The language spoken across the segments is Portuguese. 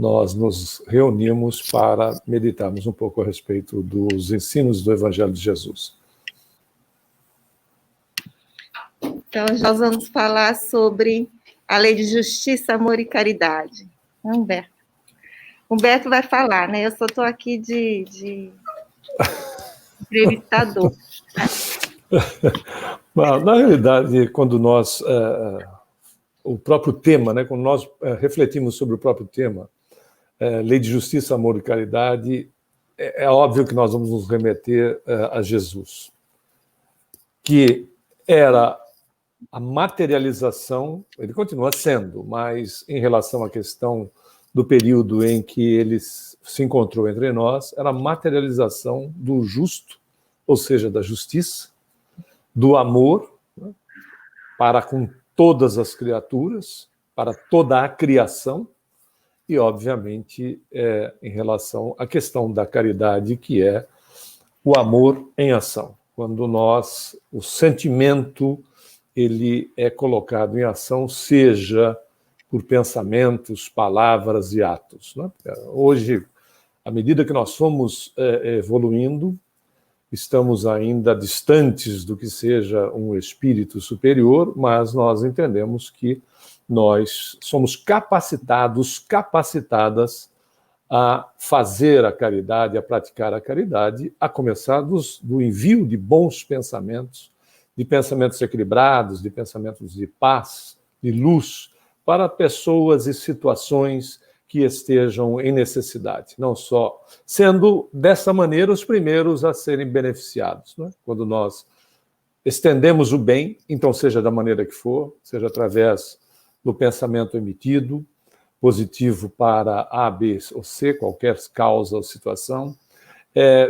nós nos reunimos para meditarmos um pouco a respeito dos ensinos do Evangelho de Jesus. Então, nós vamos falar sobre a lei de justiça, amor e caridade. Humberto. Humberto vai falar, né? Eu só estou aqui de entrevistador. Na realidade, quando nós... o próprio tema, né? Quando nós refletimos sobre o próprio tema, lei de justiça, amor e caridade, é óbvio que nós vamos nos remeter a Jesus, que era a materialização, ele continua sendo, mas em relação à questão do período em que ele se encontrou entre nós, era a materialização do justo, ou seja, da justiça, do amor, né, para com todas as criaturas, para toda a criação, e, obviamente, em relação à questão da caridade, que é o amor em ação. Quando o sentimento, ele é colocado em ação, seja por pensamentos, palavras e atos, né? Hoje, à medida que nós fomos evoluindo, estamos ainda distantes do que seja um espírito superior, mas nós entendemos que nós somos capacitadas a fazer a caridade, a praticar a caridade, a começar do envio de bons pensamentos, de pensamentos equilibrados, de pensamentos de paz, de luz, para pessoas e situações que estejam em necessidade, não só sendo dessa maneira os primeiros a serem beneficiados, né? Quando nós estendemos o bem, então seja da maneira que for, seja através do pensamento emitido, positivo para A, B ou C, qualquer causa ou situação,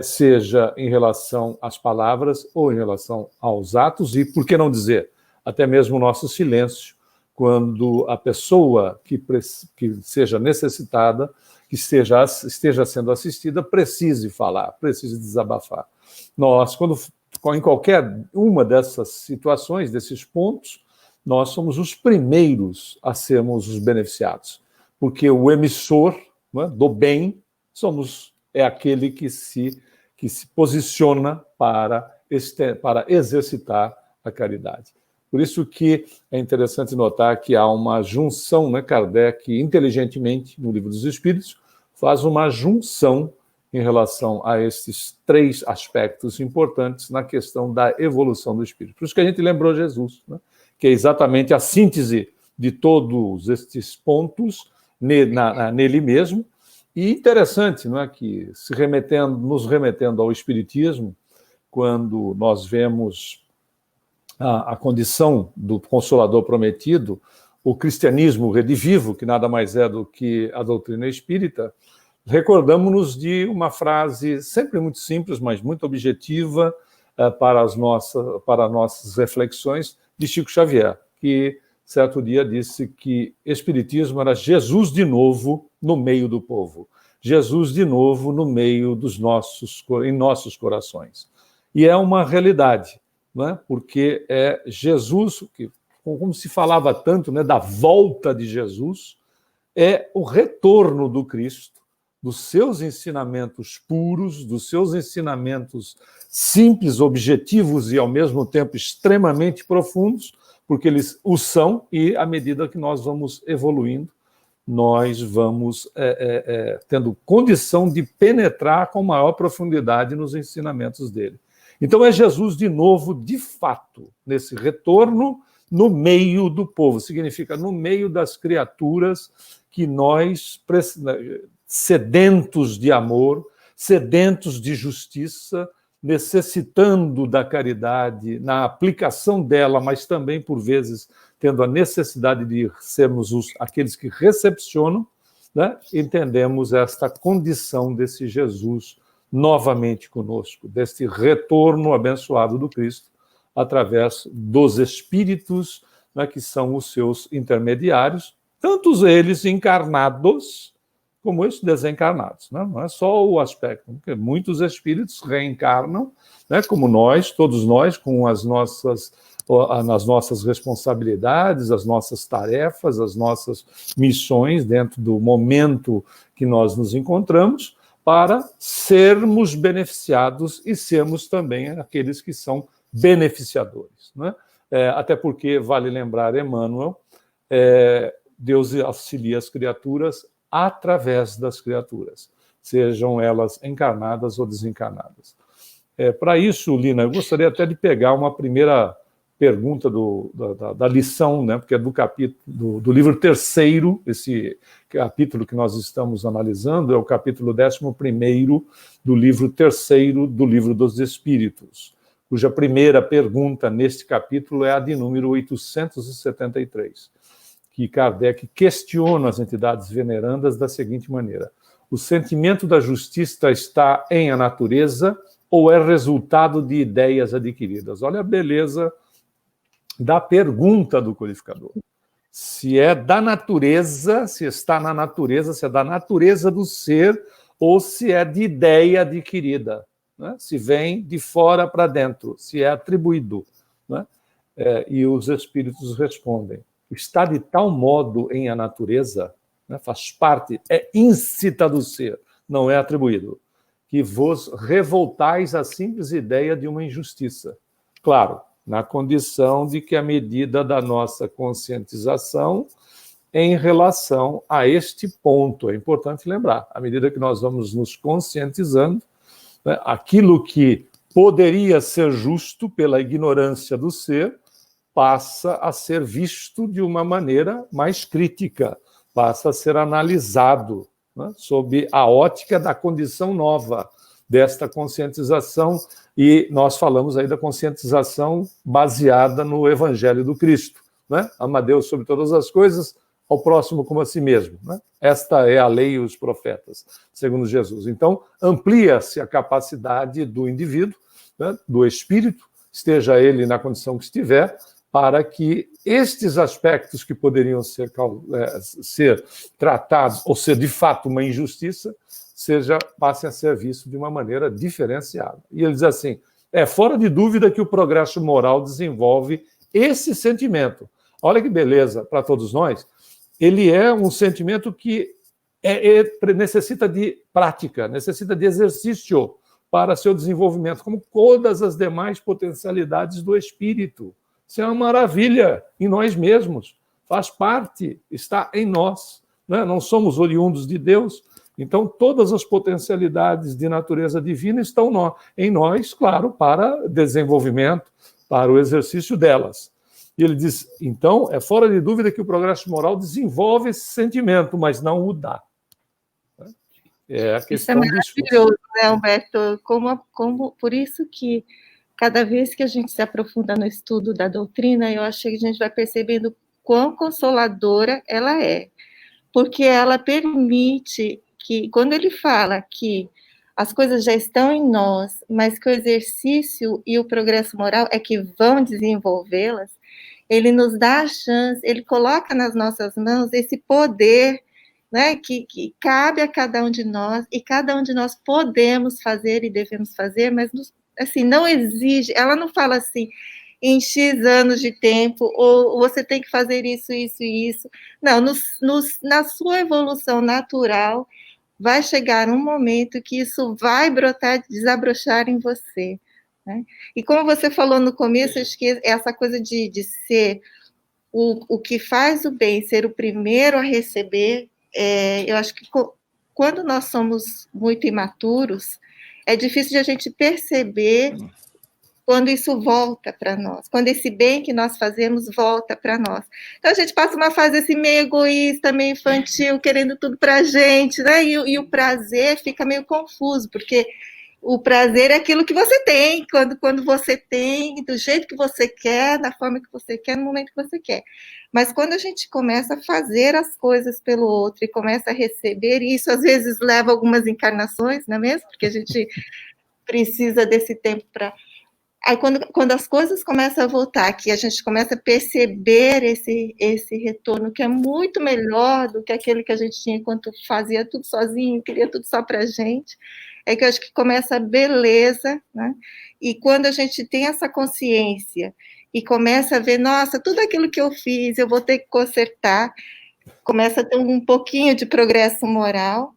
seja em relação às palavras ou em relação aos atos, e, por que não dizer, até mesmo o nosso silêncio, quando a pessoa que seja necessitada, que esteja sendo assistida, precise falar, precise desabafar. Nós, em qualquer uma dessas situações, desses pontos, nós somos os primeiros a sermos os beneficiados, porque o emissor, né, do bem é aquele que se posiciona para exercitar a caridade. Por isso que é interessante notar que há uma junção, né? Kardec, inteligentemente, no Livro dos Espíritos, faz uma junção em relação a esses três aspectos importantes na questão da evolução do espírito. Por isso que a gente lembrou Jesus, né? Que é exatamente a síntese de todos estes pontos nele mesmo. E interessante, não é, que nos remetendo ao Espiritismo, quando nós vemos a condição do Consolador prometido, o cristianismo redivivo, que nada mais é do que a doutrina espírita, recordamos-nos de uma frase sempre muito simples, mas muito objetiva para as nossas reflexões, de Chico Xavier, que certo dia disse que espiritismo era Jesus de novo no meio do povo, Jesus de novo no meio em nossos corações. E é uma realidade, né? Porque é Jesus, como se falava tanto, né, da volta de Jesus, é o retorno do Cristo, dos seus ensinamentos puros, dos seus ensinamentos simples, objetivos e, ao mesmo tempo, extremamente profundos, porque eles o são, e à medida que nós vamos evoluindo, nós vamos tendo condição de penetrar com maior profundidade nos ensinamentos dele. Então é Jesus de novo, de fato, nesse retorno no meio do povo, significa no meio das criaturas que nós, sedentos de amor, sedentos de justiça, necessitando da caridade, na aplicação dela, mas também, por vezes, tendo a necessidade de sermos aqueles que recepcionam, né? Entendemos esta condição desse Jesus novamente conosco, deste retorno abençoado do Cristo, através dos espíritos, né, que são os seus intermediários, tanto eles encarnados como os desencarnados, né? Não é só o aspecto, porque muitos espíritos reencarnam, né, como nós, todos nós, com as nossas nas nossas responsabilidades, as nossas tarefas, as nossas missões dentro do momento que nós nos encontramos, para sermos beneficiados e sermos também aqueles que são beneficiadores, né? Até porque, vale lembrar, Emmanuel, Deus auxilia as criaturas através das criaturas, sejam elas encarnadas ou desencarnadas. Para isso, Lina, eu gostaria até de pegar uma primeira pergunta da lição, né, porque é do capítulo do livro 3º, esse capítulo que nós estamos analisando é o capítulo 11º do livro 3º do Livro dos Espíritos, cuja primeira pergunta neste capítulo é a de número 873, que Kardec questiona as entidades venerandas da seguinte maneira: o sentimento da justiça está em a natureza ou é resultado de ideias adquiridas? Olha a beleza da pergunta do codificador. Se é da natureza, se está na natureza, se é da natureza do ser, ou se é de ideia adquirida, né? Se vem de fora para dentro, se é atribuído, né? E os espíritos respondem: está de tal modo em a natureza, né? Faz parte, é íncita do ser, não é atribuído, que vos revoltais à simples ideia de uma injustiça. Claro, na condição de que, à medida da nossa conscientização em relação a este ponto, é importante lembrar, à medida que nós vamos nos conscientizando, né, aquilo que poderia ser justo pela ignorância do ser passa a ser visto de uma maneira mais crítica, passa a ser analisado, né, sob a ótica da condição nova desta conscientização, e nós falamos aí da conscientização baseada no Evangelho do Cristo, né? Ama a Deus sobre todas as coisas, ao próximo como a si mesmo, né? Esta é a lei e os profetas, segundo Jesus. Então, amplia-se a capacidade do indivíduo, né, do espírito, esteja ele na condição que estiver, para que estes aspectos que poderiam ser tratados, ou ser de fato uma injustiça, passem a ser vistos de uma maneira diferenciada. E ele diz assim: é fora de dúvida que o progresso moral desenvolve esse sentimento. Olha que beleza para todos nós. Ele é um sentimento que necessita de prática, necessita de exercício para seu desenvolvimento, como todas as demais potencialidades do espírito. Isso é uma maravilha em nós mesmos, faz parte, está em nós, né? Não somos oriundos de Deus. Então, todas as potencialidades de natureza divina estão em nós, claro, para desenvolvimento, para o exercício delas. E ele diz, então, é fora de dúvida que o progresso moral desenvolve esse sentimento, mas não o dá. É a questão. Isso é maravilhoso, né, Humberto? Por isso que, cada vez que a gente se aprofunda no estudo da doutrina, eu acho que a gente vai percebendo quão consoladora ela é, porque ela permite que, quando ele fala que as coisas já estão em nós, mas que o exercício e o progresso moral é que vão desenvolvê-las, ele nos dá a chance, ele coloca nas nossas mãos esse poder, né, que cabe a cada um de nós, e cada um de nós podemos fazer e devemos fazer, mas assim, não exige, ela não fala assim, em X anos de tempo, ou você tem que fazer isso, isso e isso. Não, na sua evolução natural, vai chegar um momento que isso vai brotar, desabrochar em você, né? E como você falou no começo, acho que essa coisa de ser o que faz o bem, ser o primeiro a receber, eu acho que quando nós somos muito imaturos, é difícil de a gente perceber quando isso volta para nós, quando esse bem que nós fazemos volta para nós. Então, a gente passa uma fase assim, meio egoísta, meio infantil, querendo tudo para a gente, né? E o prazer fica meio confuso, porque o prazer é aquilo que você tem, quando você tem, do jeito que você quer, da forma que você quer, no momento que você quer. Mas quando a gente começa a fazer as coisas pelo outro e começa a receber, e isso às vezes leva algumas encarnações, não é mesmo? Porque a gente precisa desse tempo para... Aí, quando as coisas começam a voltar, que a gente começa a perceber esse retorno, que é muito melhor do que aquele que a gente tinha enquanto fazia tudo sozinho, queria tudo só para a gente, é que eu acho que começa a beleza, né? E quando a gente tem essa consciência e começa a ver, nossa, tudo aquilo que eu fiz, eu vou ter que consertar, começa a ter um pouquinho de progresso moral,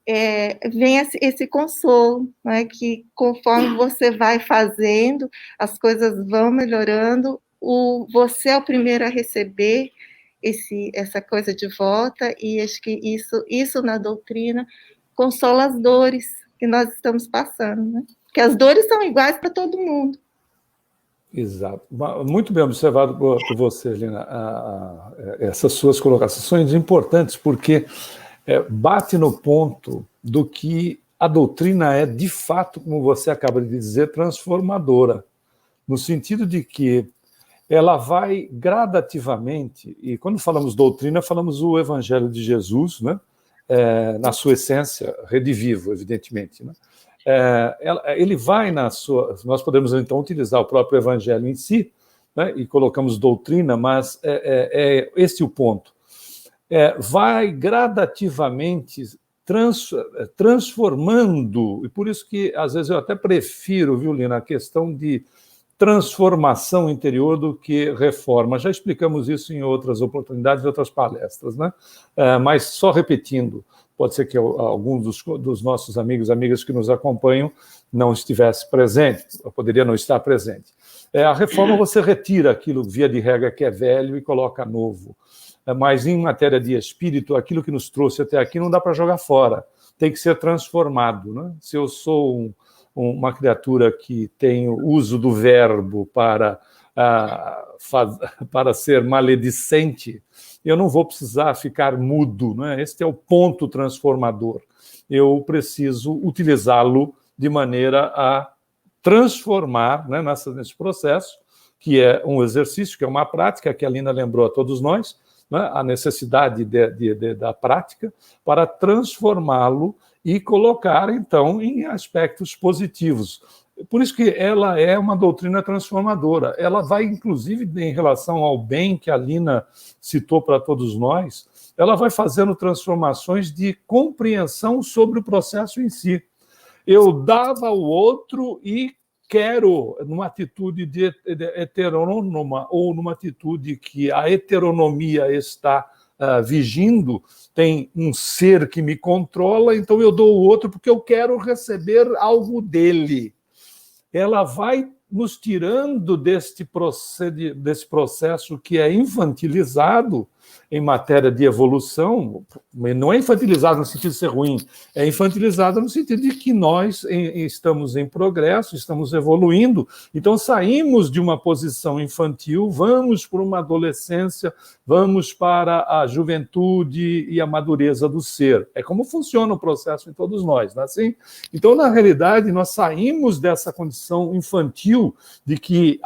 vem esse consolo, né, que conforme você vai fazendo, as coisas vão melhorando, você é o primeiro a receber essa coisa de volta, e acho que isso na doutrina consola as dores que nós estamos passando, né? Porque as dores são iguais para todo mundo. Exato. Muito bem observado por você, Lina. Essas suas colocações importantes, porque bate no ponto do que a doutrina é, de fato, como você acaba de dizer, transformadora, no sentido de que ela vai gradativamente, e quando falamos doutrina, falamos o Evangelho de Jesus, né? Na sua essência, redivivo, evidentemente, né? Ele vai na sua... Nós podemos, então, utilizar o próprio Evangelho em si, né? E colocamos doutrina, mas esse é o ponto. Vai gradativamente transformando, e por isso que, às vezes, eu até prefiro, viu, Lina, a questão de transformação interior do que reforma. Já explicamos isso em outras oportunidades, em outras palestras, né? Mas só repetindo, pode ser que alguns dos nossos amigos e amigas que nos acompanham não estivesse presente, poderia não estar presente. A reforma, você retira aquilo, via de regra, que é velho e coloca novo. Mas em matéria de espírito, aquilo que nos trouxe até aqui não dá para jogar fora, tem que ser transformado, né? Se eu sou uma criatura que tem o uso do verbo para ser maledicente, eu não vou precisar ficar mudo, né? Este é o ponto transformador. Eu preciso utilizá-lo de maneira a transformar, né, nesse processo, que é um exercício, que é uma prática, que a Lina lembrou a todos nós, né, a necessidade da prática para transformá-lo e colocar, então, em aspectos positivos. Por isso que ela é uma doutrina transformadora. Ela vai, inclusive, em relação ao bem que a Lina citou para todos nós, ela vai fazendo transformações de compreensão sobre o processo em si. Eu dava ao outro e quero, numa atitude de heteronôma, ou numa atitude que a heteronomia está vigindo, tem um ser que me controla, então eu dou o outro porque eu quero receber algo dele. Ela vai nos tirando desse processo que é infantilizado em matéria de evolução, não é infantilizado no sentido de ser ruim, é infantilizado no sentido de que nós estamos em progresso, estamos evoluindo, então saímos de uma posição infantil, vamos para uma adolescência, vamos para a juventude e a madureza do ser. É como funciona o processo em todos nós, não é assim? Então, na realidade, nós saímos dessa condição infantil de que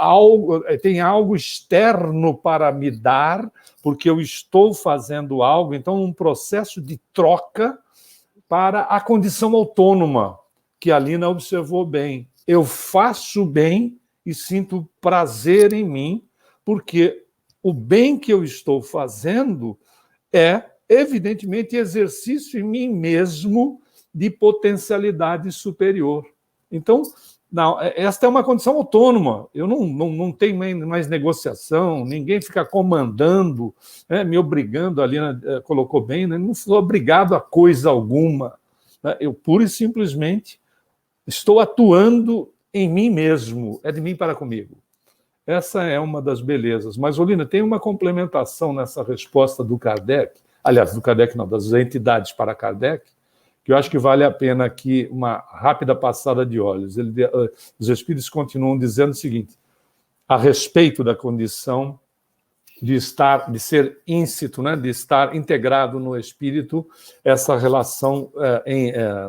tem algo externo para me dar, porque eu estou fazendo algo, então um processo de troca para a condição autônoma, que a Lina observou bem. Eu faço bem e sinto prazer em mim, porque o bem que eu estou fazendo é, evidentemente, exercício em mim mesmo de potencialidade superior. Então, não, esta é uma condição autônoma, eu não tenho mais negociação, ninguém fica comandando, né, me obrigando, a Lina colocou bem, né, não sou obrigado a coisa alguma, né, eu pura e simplesmente estou atuando em mim mesmo, é de mim para comigo. Essa é uma das belezas. Mas, Olina, tem uma complementação nessa resposta do Kardec, aliás, do Kardec não, das entidades para Kardec, que eu acho que vale a pena aqui uma rápida passada de olhos. Os espíritos continuam dizendo o seguinte, a respeito da condição de ser íncito, né, de estar integrado no espírito, essa relação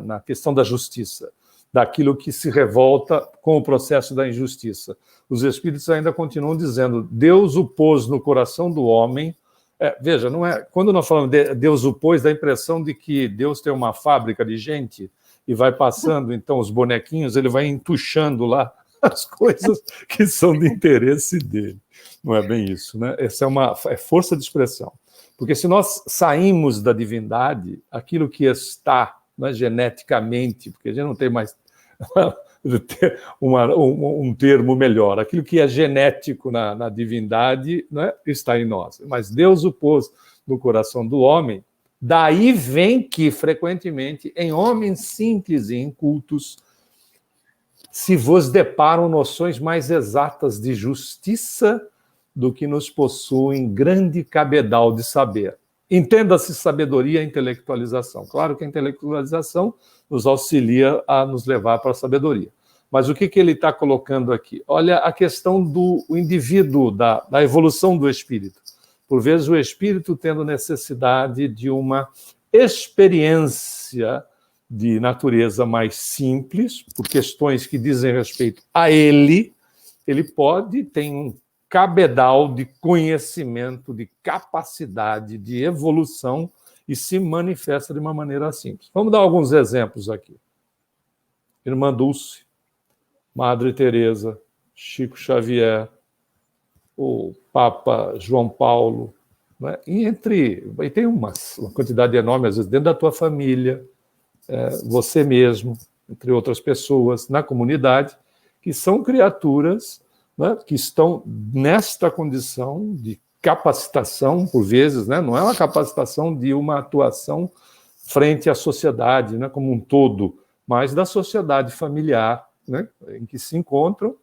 na questão da justiça, daquilo que se revolta com o processo da injustiça. Os espíritos ainda continuam dizendo, Deus o pôs no coração do homem. Veja, não é, quando nós falamos de Deus o pôs, dá a impressão de que Deus tem uma fábrica de gente e vai passando, então, os bonequinhos, ele vai entuchando lá as coisas que são de interesse dele. Não é bem isso, né? Essa é força de expressão. Porque se nós saímos da divindade, aquilo que está, né, geneticamente, porque a gente não tem mais ter um termo melhor. Aquilo que é genético na divindade, né, está em nós. Mas Deus o pôs no coração do homem. Daí vem que, frequentemente, em homens simples e incultos, se vos deparam noções mais exatas de justiça do que nos possuem grande cabedal de saber. Entenda-se sabedoria e intelectualização. Claro que a intelectualização nos auxilia a nos levar para a sabedoria. Mas o que ele está colocando aqui? Olha a questão do indivíduo, da evolução do espírito. Por vezes o espírito tendo necessidade de uma experiência de natureza mais simples, por questões que dizem respeito a ele pode, tem um cabedal de conhecimento, de capacidade, de evolução, e se manifesta de uma maneira simples. Vamos dar alguns exemplos aqui. Irmã Dulce, Madre Teresa, Chico Xavier, o Papa João Paulo, né? E tem uma quantidade enorme, às vezes, dentro da tua família, você mesmo, entre outras pessoas, na comunidade, que são criaturas, né, que estão nesta condição de capacitação, por vezes, né, não é uma capacitação de uma atuação frente à sociedade, né, como um todo, mas da sociedade familiar, né, em que se encontram,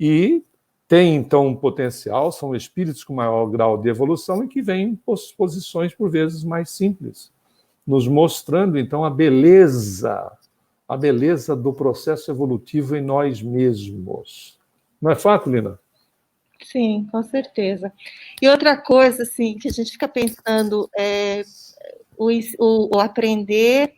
e têm, então, um potencial, são espíritos com maior grau de evolução e que vêm em posições, por vezes, mais simples, nos mostrando, então, a beleza do processo evolutivo em nós mesmos. Não é fato, Lina? Sim, com certeza. E outra coisa, assim, que a gente fica pensando é o aprender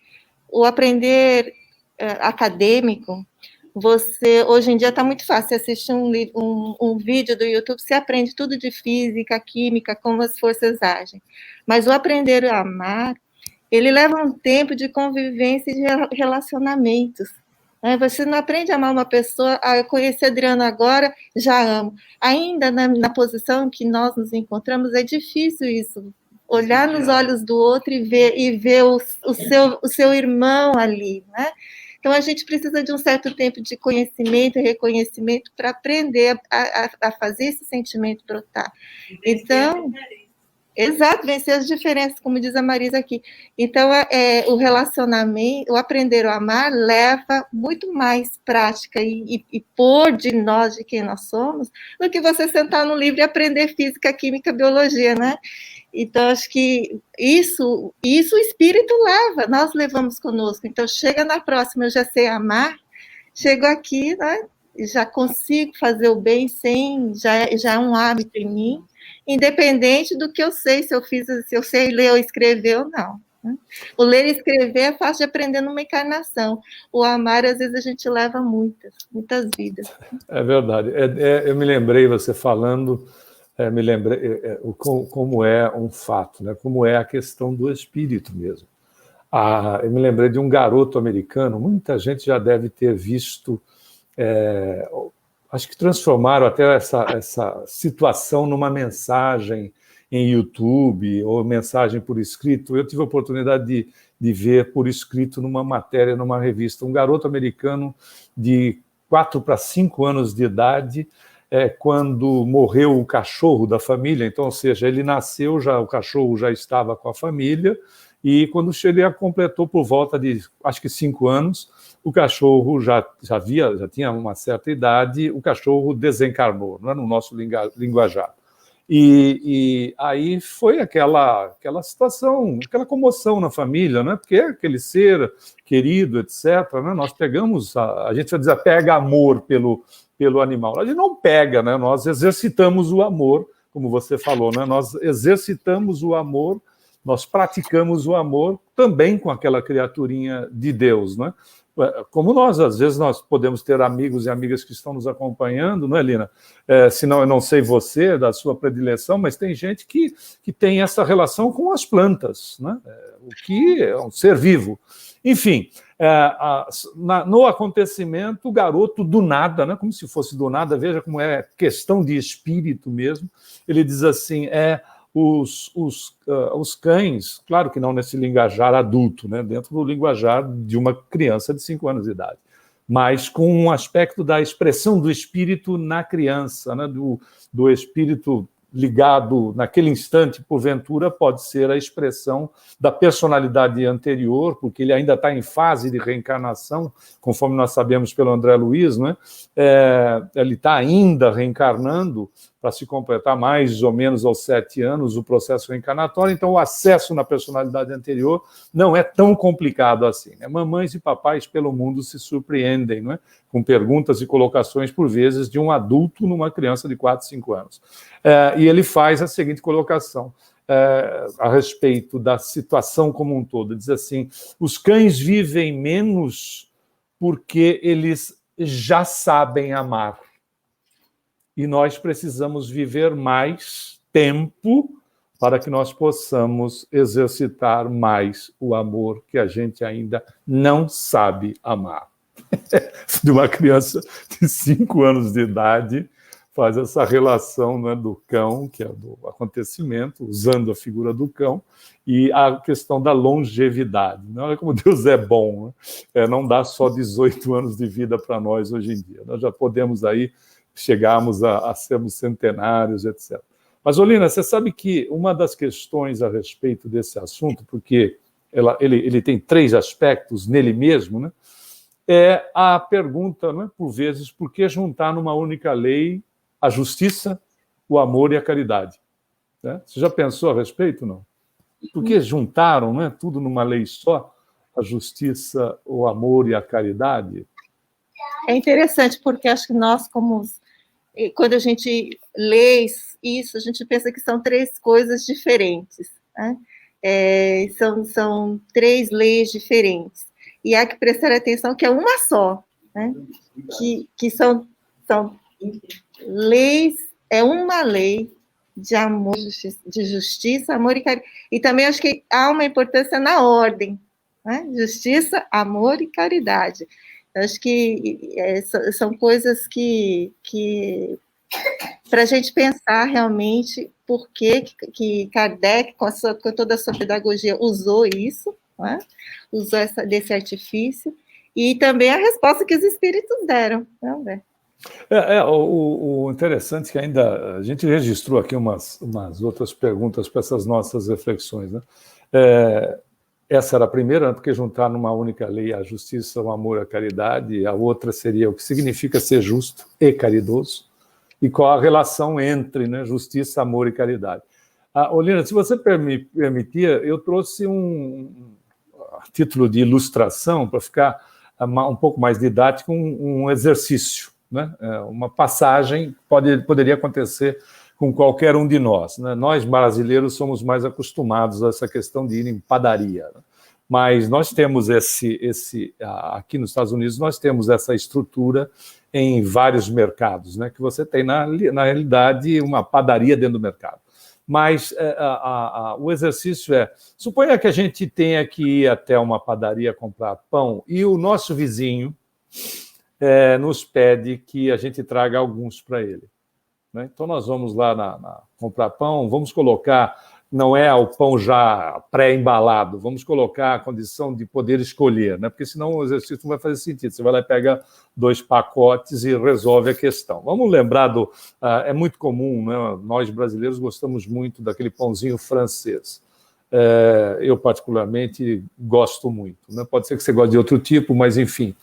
acadêmico. Você, hoje em dia, está muito fácil. Você assiste um vídeo do YouTube, você aprende tudo de física, química, como as forças agem. Mas o aprender a amar, ele leva um tempo de convivência e de relacionamentos. Você não aprende a amar uma pessoa, eu conheci a Adriana agora, já amo. Ainda na posição que nós nos encontramos, é difícil isso. Olhar nos olhos do outro e ver o seu irmão ali, né? Então, a gente precisa de um certo tempo de conhecimento e reconhecimento para aprender a fazer esse sentimento brotar. Então, exato, vencer as diferenças, como diz a Marisa aqui. Então, o relacionamento, o aprender a amar, leva muito mais prática e pôr de nós, de quem nós somos, do que você sentar no livro e aprender física, química, biologia, né? Então, acho que isso o espírito leva, nós levamos conosco. Então, chega na próxima, eu já sei amar, chego aqui, né? Já consigo fazer o bem já é um hábito em mim, independente do que eu sei, se eu sei ler ou escrever ou não. O ler e escrever é fácil de aprender numa encarnação. O amar, às vezes, a gente leva muitas vidas. É verdade. Eu me lembrei, você falando, como é um fato, né? Como é a questão do espírito mesmo. Eu me lembrei de um garoto americano, muita gente já deve ter visto, acho que transformaram até essa situação numa mensagem em YouTube ou mensagem por escrito. Eu tive a oportunidade de ver por escrito numa matéria, numa revista, um garoto americano de 4 para 5 anos de idade, quando morreu o cachorro da família, então, ou seja, ele nasceu, o cachorro já estava com a família, e quando ele completou por volta de, acho que 5 anos, o cachorro já tinha uma certa idade, o cachorro desencarnou, não é, no nosso linguajar. E aí foi aquela situação, aquela comoção na família, né? Porque aquele ser querido, etc., né? Nós pegamos, a gente vai dizer, pega amor pelo animal. A gente não pega, né? Nós exercitamos o amor, como você falou, né? Nós exercitamos o amor, nós praticamos o amor também com aquela criaturinha de Deus, né? Como nós, às vezes, nós podemos ter amigos e amigas que estão nos acompanhando, não é, Lina? Senão eu não sei você, da sua predileção, mas tem gente que tem essa relação com as plantas, né? O que é um ser vivo. Enfim, no acontecimento, o garoto do nada, né, como se fosse do nada, veja como é questão de espírito mesmo, ele diz assim, os cães, claro que não nesse linguajar adulto, né, dentro do linguajar de uma criança de 5 anos de idade, mas com um aspecto da expressão do espírito na criança, né? do espírito ligado naquele instante, porventura, pode ser a expressão da personalidade anterior, porque ele ainda está em fase de reencarnação, conforme nós sabemos pelo André Luiz, né? Ele está ainda reencarnando para se completar mais ou menos aos 7 anos o processo reencarnatório, então o acesso na personalidade anterior não é tão complicado assim, né? Mamães e papais pelo mundo se surpreendem, não é? Com perguntas e colocações, por vezes, de um adulto numa criança de 4, 5 anos. E ele faz a seguinte colocação a respeito da situação como um todo. Diz assim: os cães vivem menos porque eles já sabem amar. E nós precisamos viver mais tempo para que nós possamos exercitar mais o amor que a gente ainda não sabe amar. De uma criança de 5 anos de idade, faz essa relação, né, do cão, que é do acontecimento, usando a figura do cão, e a questão da longevidade. Olha como Deus é bom, né? Não dá só 18 anos de vida para nós hoje em dia. Nós já podemos aí chegarmos a sermos centenários, etc. Mas, Olina, você sabe que uma das questões a respeito desse assunto, porque ele tem 3 aspectos nele mesmo, né? É a pergunta, né, por vezes, por que juntar numa única lei a justiça, o amor e a caridade? Né? Você já pensou a respeito, não? Por que juntaram, né, tudo numa lei só, a justiça, o amor e a caridade? É interessante, porque acho que nós, quando a gente lê isso, a gente pensa que são 3 coisas diferentes, né? São 3 leis diferentes. E há que prestar atenção que é uma só, né? Que são leis, é uma lei de amor, de justiça, amor e caridade. E também acho que há uma importância na ordem, né? Justiça, amor e caridade. Eu acho que são coisas que para a gente pensar realmente por que Kardec, com toda a sua pedagogia, usou isso, né? Usou desse artifício, e também a resposta que os espíritos deram. Né? O interessante é que ainda a gente registrou aqui umas outras perguntas para essas nossas reflexões, né? Essa era a primeira, porque juntar numa única lei a justiça, o amor e a caridade, a outra seria o que significa ser justo e caridoso, e qual a relação entre, né, justiça, amor e caridade. Olina, se você permitir, eu trouxe a título de ilustração, para ficar um pouco mais didático, um exercício, né? Uma passagem poderia acontecer com qualquer um de nós, né? Nós, brasileiros, somos mais acostumados a essa questão de ir em padaria, né? Mas nós temos aqui nos Estados Unidos, nós temos essa estrutura em vários mercados, né? Que você tem, na realidade, uma padaria dentro do mercado. Mas o exercício suponha que a gente tenha que ir até uma padaria comprar pão e o nosso vizinho nos pede que a gente traga alguns para ele, né? Então, nós vamos lá comprar pão, vamos colocar, não é o pão já pré-embalado, vamos colocar a condição de poder escolher, né? Porque senão o exercício não vai fazer sentido. Você vai lá e pega 2 pacotes e resolve a questão. Vamos lembrar é muito comum, né? Nós brasileiros gostamos muito daquele pãozinho francês. Eu, particularmente, gosto muito, né? Pode ser que você goste de outro tipo, mas, enfim.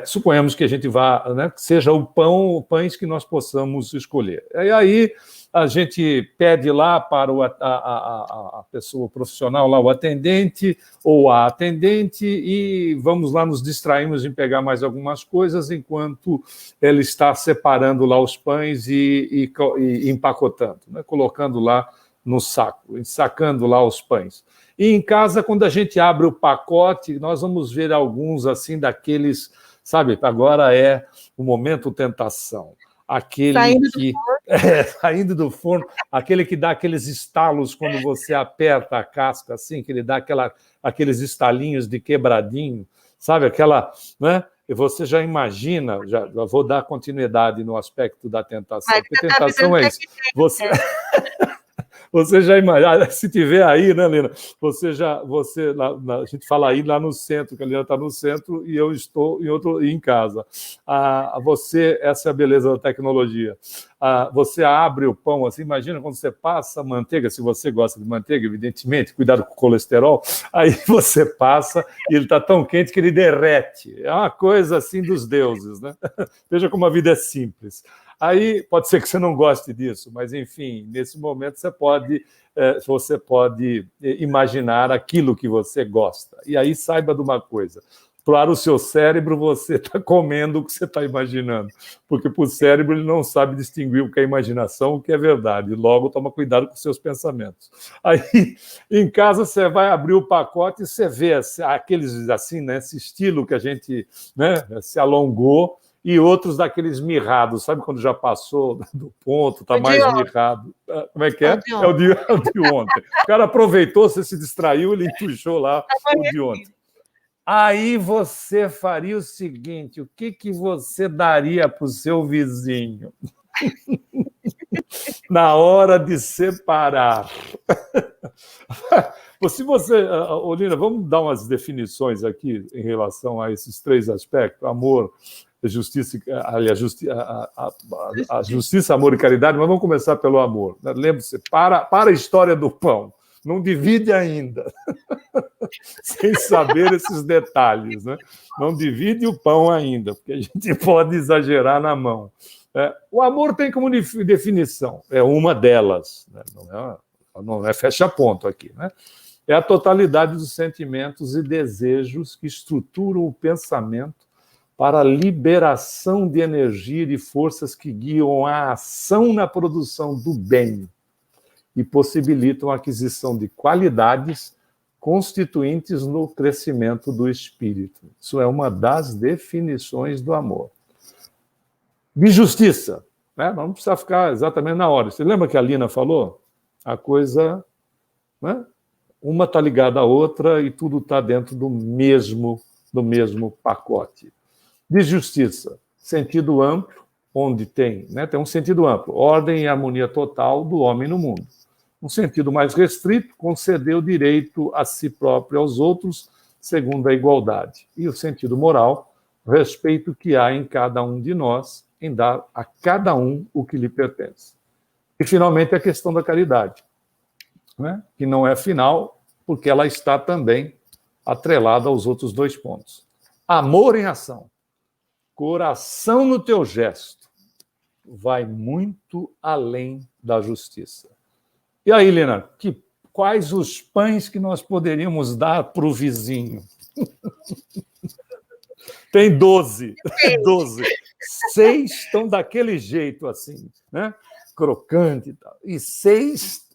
Suponhamos que a gente vá, né, que seja pães que nós possamos escolher. E aí a gente pede lá para a pessoa profissional, lá, o atendente ou a atendente, e vamos lá, nos distraímos em pegar mais algumas coisas enquanto ele está separando lá os pães e empacotando, né, colocando lá no saco, ensacando lá os pães. E em casa, quando a gente abre o pacote, nós vamos ver alguns assim daqueles, sabe, agora é o momento tentação. Aquele saindo do forno, aquele que dá aqueles estalos quando você aperta a casca, assim, que ele dá aqueles estalinhos de quebradinho, sabe, aquela, né? E você já imagina, já vou dar continuidade no aspecto da tentação, porque tentação é isso. Você já imagina, se tiver aí, né, Lina? A gente fala aí lá no centro, que a Lina está no centro e eu estou em casa. Essa é a beleza da tecnologia. Você abre o pão assim, imagina quando você passa manteiga, se você gosta de manteiga, evidentemente, cuidado com o colesterol, aí você passa e ele está tão quente que ele derrete. É uma coisa assim dos deuses, né? Veja como a vida é simples. Aí pode ser que você não goste disso, mas enfim, nesse momento você pode imaginar aquilo que você gosta. E aí saiba de uma coisa: para o seu cérebro, você está comendo o que você está imaginando, porque para o cérebro ele não sabe distinguir o que é imaginação, o que é verdade, e logo toma cuidado com os seus pensamentos. Aí, em casa, você vai abrir o pacote e você vê aqueles, assim, né, esse estilo que a gente, né, se alongou, e outros daqueles mirrados, sabe quando já passou do ponto, está mais mirrado. Como é que é? É o de ontem. O cara aproveitou, você se distraiu, ele puxou lá o de ontem. Aí você faria o seguinte: o que você daria para o seu vizinho na hora de separar? Se você, Olina, vamos dar umas definições aqui em relação a esses três aspectos: amor, justiça, a justiça, amor e caridade, mas vamos começar pelo amor. Lembre-se, para a história do pão, não divide ainda, sem saber esses detalhes, né? Não divide o pão ainda, porque a gente pode exagerar na mão. O amor tem como definição, é uma delas, né? Não é fecha-ponto aqui, né? É a totalidade dos sentimentos e desejos que estruturam o pensamento para a liberação de energia e de forças que guiam a ação na produção do bem e possibilitam a aquisição de qualidades constituintes no crescimento do espírito. Isso é uma das definições do amor. De justiça, né? Não precisa ficar exatamente na hora. Você lembra que a Lina falou? A coisa, né? Uma está ligada à outra e tudo está dentro do mesmo pacote. De justiça, sentido amplo, onde tem um sentido amplo, ordem e harmonia total do homem no mundo. Um sentido mais restrito, conceder o direito a si próprio e aos outros, segundo a igualdade. E o sentido moral, respeito que há em cada um de nós, em dar a cada um o que lhe pertence. E, finalmente, a questão da caridade, né? Que não é final, porque ela está também atrelada aos outros dois pontos. Amor em ação. Coração no teu gesto, vai muito além da justiça. E aí, Lina, quais os pães que nós poderíamos dar para o vizinho? Tem 12. 12. 6 estão daquele jeito, assim, né? Crocante e tal. E 6,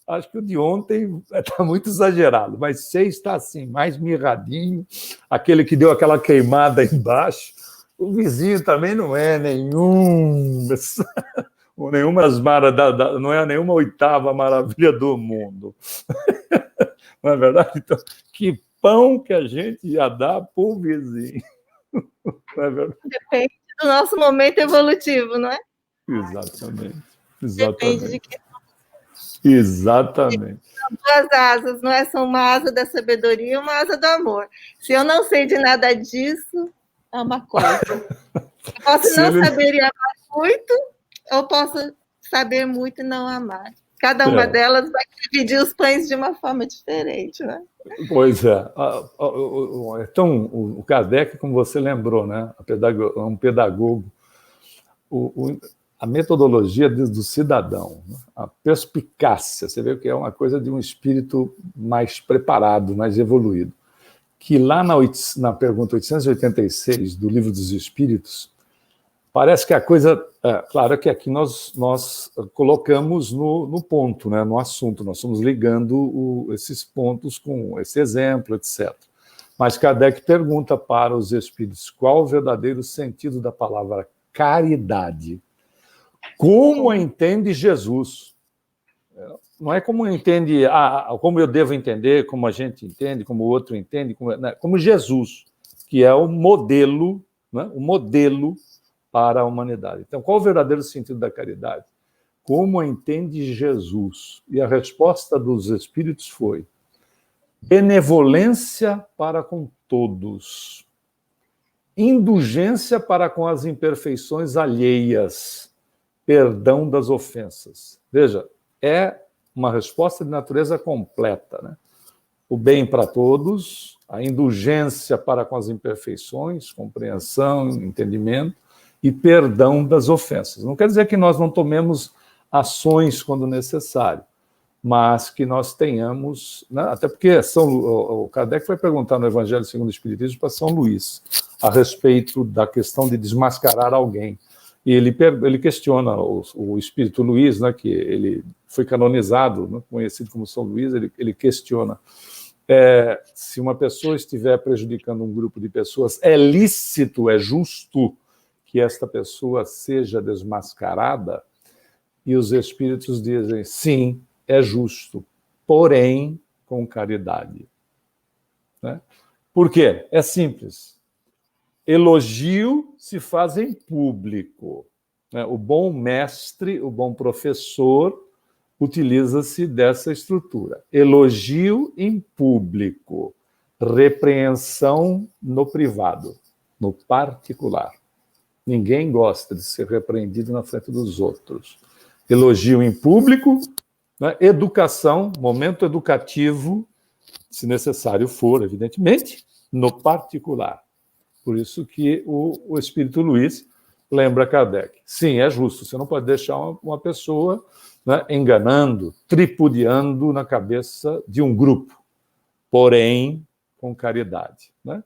acho que o de ontem está muito exagerado, mas 6 está assim, mais mirradinho, aquele que deu aquela queimada embaixo. O vizinho também não é nenhuma não é nenhuma oitava maravilha do mundo. Não é verdade? Então, que pão que a gente ia dar para o vizinho. Não é verdade? Depende do nosso momento evolutivo, não é? Exatamente. Depende de que... Exatamente. São duas asas, não é? São uma asa da sabedoria e uma asa do amor. Se eu não sei de nada disso, é uma coisa. Eu posso não saber e amar muito, ou posso saber muito e não amar. Cada uma delas vai dividir os pães de uma forma diferente, né? Pois é. Então, o Kardec, como você lembrou, né? É um pedagogo. A metodologia do cidadão, a perspicácia, você vê que é uma coisa de um espírito mais preparado, mais evoluído. Que lá na pergunta 886 do Livro dos Espíritos, parece que a coisa... claro que aqui nós colocamos no ponto, né, no assunto, nós estamos ligando esses pontos com esse exemplo, etc. Mas Kardec pergunta para os espíritos qual o verdadeiro sentido da palavra caridade. Como a entende Jesus? Não é como entende, como eu devo entender, como a gente entende, como o outro entende, como Jesus, que é o modelo, né, o modelo para a humanidade. Então, qual o verdadeiro sentido da caridade? como a entende Jesus? E a resposta dos espíritos foi: benevolência para com todos, indulgência para com as imperfeições alheias, perdão das ofensas. Veja, é uma resposta de natureza completa, né? O bem para todos, a indulgência para com as imperfeições, compreensão, entendimento, e perdão das ofensas. Não quer dizer que nós não tomemos ações quando necessário, mas que nós tenhamos, né? Até porque o Kardec vai perguntar no Evangelho segundo o Espiritismo para São Luís a respeito da questão de desmascarar alguém. E ele questiona o Espírito Luís, né, que ele foi canonizado, né, conhecido como São Luís, ele questiona se uma pessoa estiver prejudicando um grupo de pessoas, é lícito, é justo que esta pessoa seja desmascarada? E os espíritos dizem, sim, é justo, porém com caridade. Né? Por quê? É simples. Elogio se faz em público. Né? O bom mestre, o bom professor, utiliza-se dessa estrutura. Elogio em público, repreensão no privado, no particular. Ninguém gosta de ser repreendido na frente dos outros. Elogio em público, né? Educação, momento educativo, se necessário for, evidentemente, no particular. Por isso que o Espírito Luís lembra Kardec. Sim, é justo, você não pode deixar uma pessoa, né, enganando, tripudiando na cabeça de um grupo, porém com caridade. Né?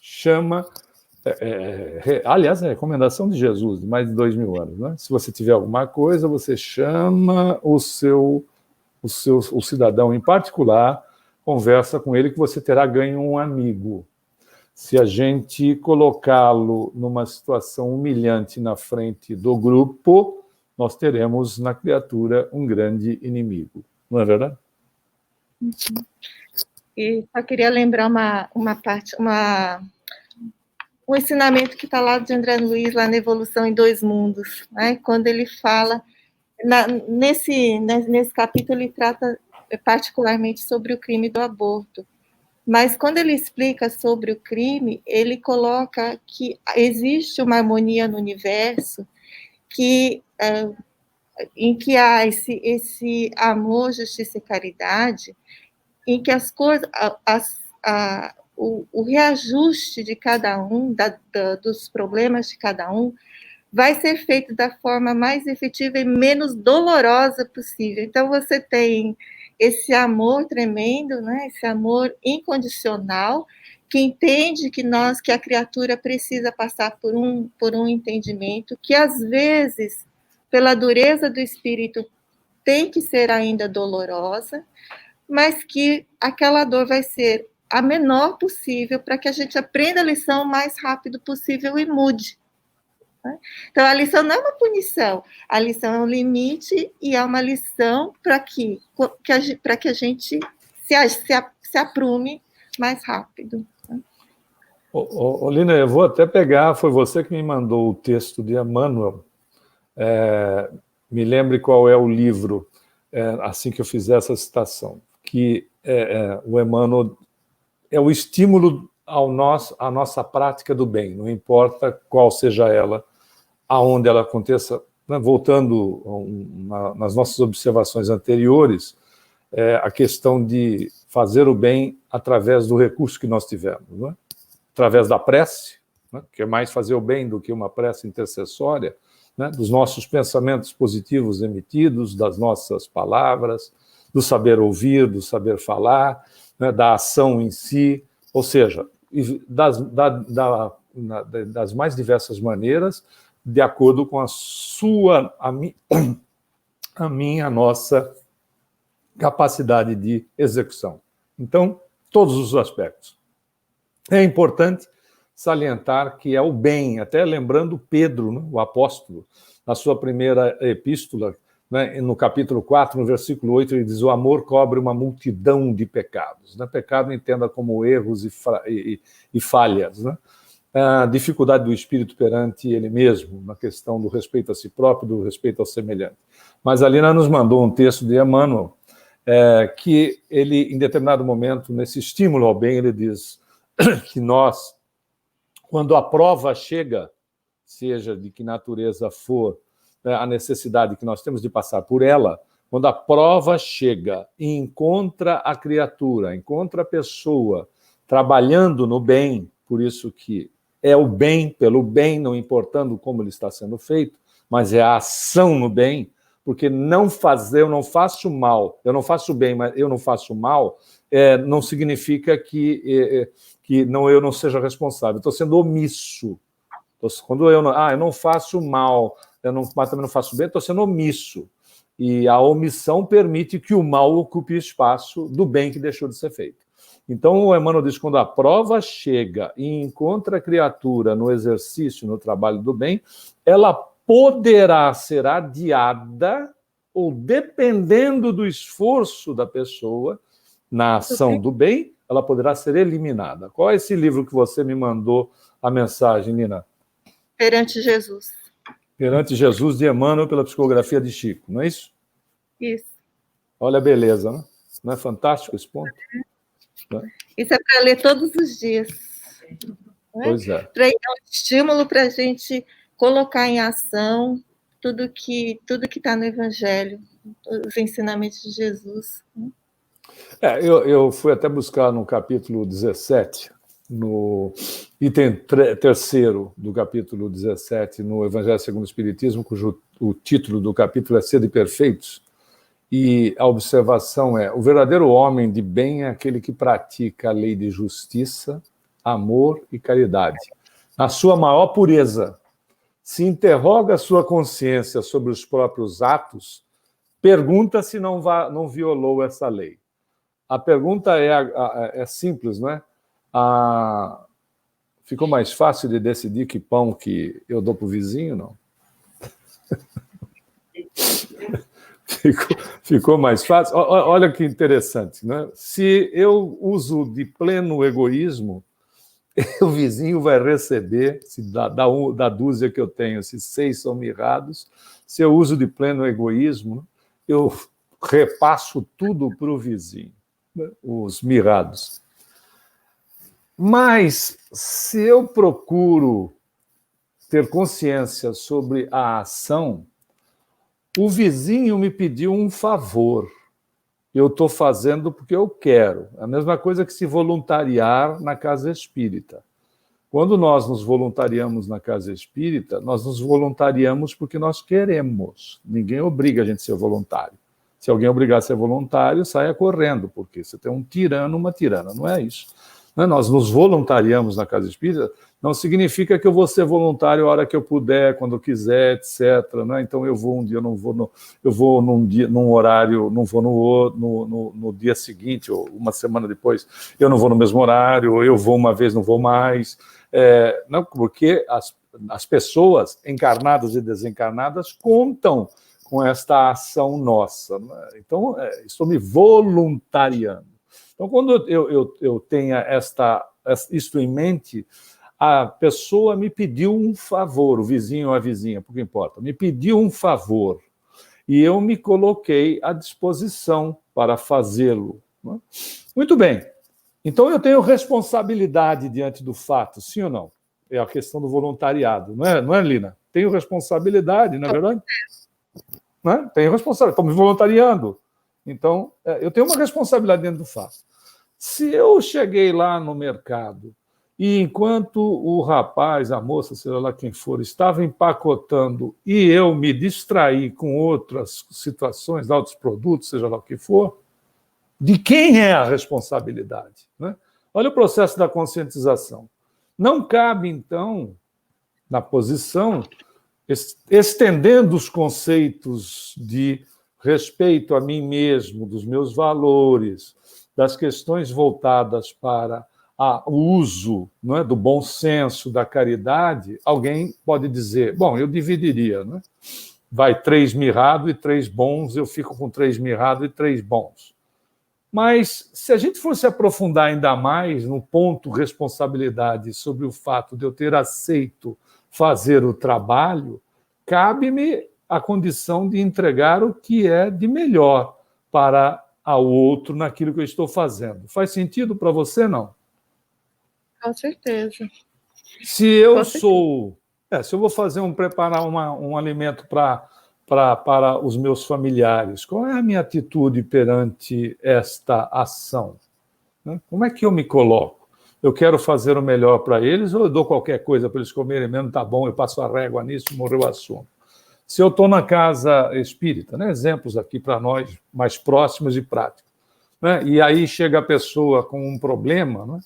Chama... aliás, é a recomendação de Jesus, de mais de 2000 anos. Né? Se você tiver alguma coisa, você chama o cidadão em particular, conversa com ele que você terá ganho um amigo. Se a gente colocá-lo numa situação humilhante na frente do grupo, nós teremos na criatura um grande inimigo. Não é verdade? E só queria lembrar um ensinamento que está lá de André Luiz, lá na Evolução em Dois Mundos, né? Quando ele fala, nesse capítulo ele trata particularmente sobre o crime do aborto, mas quando ele explica sobre o crime, ele coloca que existe uma harmonia no universo em que há esse amor, justiça e caridade, em que as coisas, o reajuste de cada um, dos problemas de cada um, vai ser feito da forma mais efetiva e menos dolorosa possível. Então, você tem esse amor tremendo, né? Esse amor incondicional, que entende que a criatura precisa passar por um entendimento, que às vezes, pela dureza do espírito, tem que ser ainda dolorosa, mas que aquela dor vai ser a menor possível para que a gente aprenda a lição o mais rápido possível e mude. Né? Então, a lição não é uma punição, a lição é um limite e é uma lição para que a gente se aprume mais rápido. Né? Lina, eu vou até pegar, foi você que me mandou o texto de Emmanuel. Me lembre qual é o livro, assim que eu fizer essa citação, que o Emmanuel é o estímulo à nossa prática do bem, não importa qual seja ela, aonde ela aconteça. Né? Voltando nas nossas observações anteriores, a questão de fazer o bem através do recurso que nós tivemos, né? Através da prece, né? Que é mais fazer o bem do que uma prece intercessória, né? Dos nossos pensamentos positivos emitidos, das nossas palavras, do saber ouvir, do saber falar, né? Da ação em si, ou seja, das mais diversas maneiras, de acordo com a nossa capacidade de execução. Então, todos os aspectos. É importante salientar que é o bem, até lembrando Pedro, né, o apóstolo, na sua primeira epístola, né, no capítulo 4, no versículo 8, ele diz: o amor cobre uma multidão de pecados. Né? Pecado entenda como erros e falhas. Né? a dificuldade do espírito perante ele mesmo, na questão do respeito a si próprio, do respeito ao semelhante. Mas a Lina nos mandou um texto de Emmanuel, que ele, em determinado momento, nesse estímulo ao bem, ele diz que nós, quando a prova chega, seja de que natureza for a necessidade que nós temos de passar por ela, quando a prova chega e encontra a criatura, encontra a pessoa trabalhando no bem, por isso que é o bem pelo bem, não importando como ele está sendo feito, mas é a ação no bem, porque não fazer, eu não faço mal, eu não faço bem, mas eu não faço mal, não significa que eu não seja responsável. Estou sendo omisso. Quando eu não faço mal, mas também não faço bem, estou sendo omisso. E a omissão permite que o mal ocupe espaço do bem que deixou de ser feito. Então, o Emmanuel diz, quando a prova chega e encontra a criatura no exercício, no trabalho do bem, ela poderá ser adiada, ou dependendo do esforço da pessoa na ação do bem, ela poderá ser eliminada. Qual é esse livro que você me mandou a mensagem, Nina? Perante Jesus. Perante Jesus, de Emmanuel, pela psicografia de Chico, não é isso? Isso. Olha a beleza, né? Não é fantástico esse ponto? Isso é para ler todos os dias. Pois é. É um estímulo para a gente colocar em ação tudo que está no Evangelho, os ensinamentos de Jesus. Eu fui até buscar no capítulo 17, no item 3º do capítulo 17, no Evangelho segundo o Espiritismo, cujo o título do capítulo é Sede Perfeitos, e a observação é: o verdadeiro homem de bem é aquele que pratica a lei de justiça, amor e caridade, na sua maior pureza. Se interroga a sua consciência sobre os próprios atos, pergunta se não violou essa lei. A pergunta é simples, não é? Ficou mais fácil de decidir que pão que eu dou para o vizinho, não? Ficou mais fácil? Olha que interessante, né? Se eu uso de pleno egoísmo, o vizinho vai receber, se da dúzia que eu tenho, se 6 são mirrados, se eu uso de pleno egoísmo, eu repasso tudo para o vizinho, né? Os mirrados. Mas, se eu procuro ter consciência sobre a ação, o vizinho me pediu um favor. Eu estou fazendo porque eu quero. A mesma coisa que se voluntariar na casa espírita. Quando nós nos voluntariamos na casa espírita, nós nos voluntariamos porque nós queremos. Ninguém obriga a gente a ser voluntário. Se alguém obrigar a ser voluntário, saia correndo, porque você tem um tirano, uma tirana. Não é isso. Nós nos voluntariamos na casa espírita, não significa que eu vou ser voluntário a hora que eu puder, quando eu quiser, etc. Então eu vou um dia, não vou eu vou num horário, não vou no dia seguinte, ou uma semana depois, eu não vou no mesmo horário, ou eu vou uma vez, não vou mais. Não, porque as pessoas encarnadas e desencarnadas contam com esta ação nossa. Então, estou me voluntariando. Então, quando eu tenho isto em mente, a pessoa me pediu um favor, o vizinho ou a vizinha, pouco importa, me pediu um favor, e eu me coloquei à disposição para fazê-lo. Muito bem. Então, eu tenho responsabilidade diante do fato, sim ou não? É a questão do voluntariado, não é, Lina? Tenho responsabilidade, não é verdade? Não é? Tenho responsabilidade, estou me voluntariando. Então, eu tenho uma responsabilidade dentro do fato. Se eu cheguei lá no mercado e enquanto o rapaz, a moça, seja lá quem for, estava empacotando e eu me distraí com outras situações, outros produtos, seja lá o que for, de quem é a responsabilidade? Né? Olha o processo da conscientização. Não cabe, então, na posição, estendendo os conceitos de respeito a mim mesmo, dos meus valores, das questões voltadas para o uso, não é, do bom senso, da caridade, alguém pode dizer, bom, eu dividiria, né? Vai 3 mirrados e 3 bons, eu fico com 3 mirrados e 3 bons. Mas, se a gente fosse aprofundar ainda mais no ponto responsabilidade sobre o fato de eu ter aceito fazer o trabalho, cabe-me a condição de entregar o que é de melhor para ao outro naquilo que eu estou fazendo. Faz sentido para você, não? Com certeza. Se eu sou... se eu vou preparar um alimento para os meus familiares, qual é a minha atitude perante esta ação? Como é que eu me coloco? Eu quero fazer o melhor para eles ou eu dou qualquer coisa para eles comerem mesmo, tá bom, eu passo a régua nisso e morreu o assunto? Se eu estou na casa espírita, né? Exemplos aqui para nós mais próximos e práticos, né? E aí chega a pessoa com um problema, né?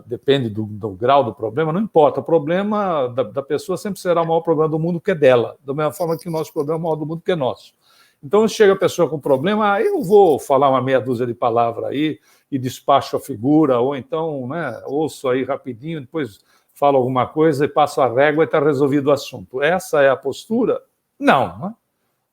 Depende do grau do problema, não importa, o problema da pessoa sempre será o maior problema do mundo que é dela, da mesma forma que o nosso problema é o maior do mundo que é nosso. Então, chega a pessoa com problema, eu vou falar uma meia dúzia de palavras aí e despacho a figura, ou então, né, ouço aí rapidinho, depois falo alguma coisa e passo a régua e está resolvido o assunto. Essa é a postura? Não, né?